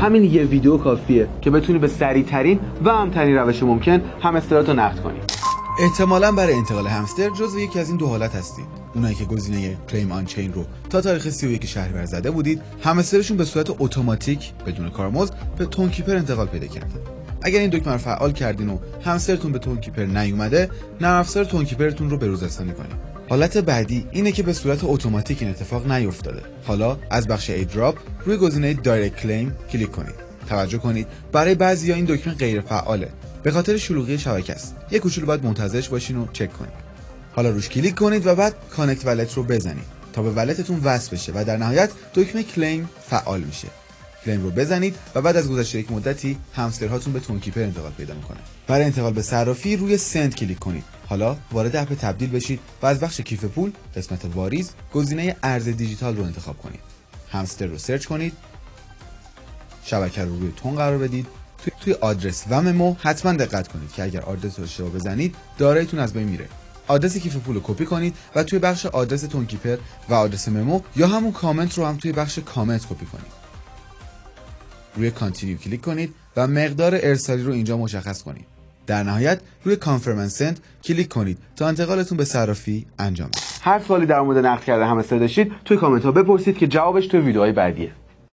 همین یه ویدیو کافیه که بتونی به سریع‌ترین و امن‌ترین روش ممکن همستراتو نقد کنی. احتمالاً برای انتقال همستر جزو یکی از این دو حالت هستید. اونایی که گزینه کلیم آن چین رو تا تاریخ 31 شهریور زده بودید، همسترشون به صورت اتوماتیک بدون کارمزد به تونکیپر انتقال پیدا کرده. اگر این دکمه رو فعال کردین و همسترتون به تونکیپر نیومده، نرم افزار تونکیپرتون رو به‌روزرسانی کنید. حالت بعدی اینه که به صورت اتوماتیک این اتفاق نیفتاده. حالا از بخش ایدراپ روی گزینه دایرکت کلیم کلیک کنید. توجه کنید برای بعضیا این دکمه غیر فعاله. به خاطر شلوغی شبکه است. یک کوچولو باید منتظرش باشین و چک کنید. حالا روش کلیک کنید و بعد کانکت والت رو بزنید تا به والتتون وصل بشه و در نهایت دکمه کلیم فعال میشه. کلیم رو بزنید و بعد از گذشت یک مدتی همسترهاتون به تونکیپر انتقال پیدا میکنه. برای انتقال به صرافی روی سند کلیک کنید. حالا وارد اپ تبدیل بشید و از بخش کیف پول قسمت واریز گزینه ارز دیجیتال رو انتخاب کنید. همستر رو سرچ کنید. شبکه رو روی تون قرار بدید. توی آدرس و ممو حتما دقت کنید که اگر آدرس رو اشتباه بزنید داراییتون از بین میره. آدرس کیف پول رو کپی کنید و توی بخش آدرس تونکیپر و آدرس ممو یا همون کامنت رو هم توی بخش کامنت کپی کنید. روی کانتینیو کلیک کنید و مقدار ارسالی رو اینجا مشخص کنید. در نهایت روی کانفرم اند سند کلیک کنید تا انتقالتون به صرافی انجام بشه. هر سوالی در مورد نقد کردن همستر داشتید توی کامنت ها بپرسید که جوابش توی ویدیوهای بعدیه.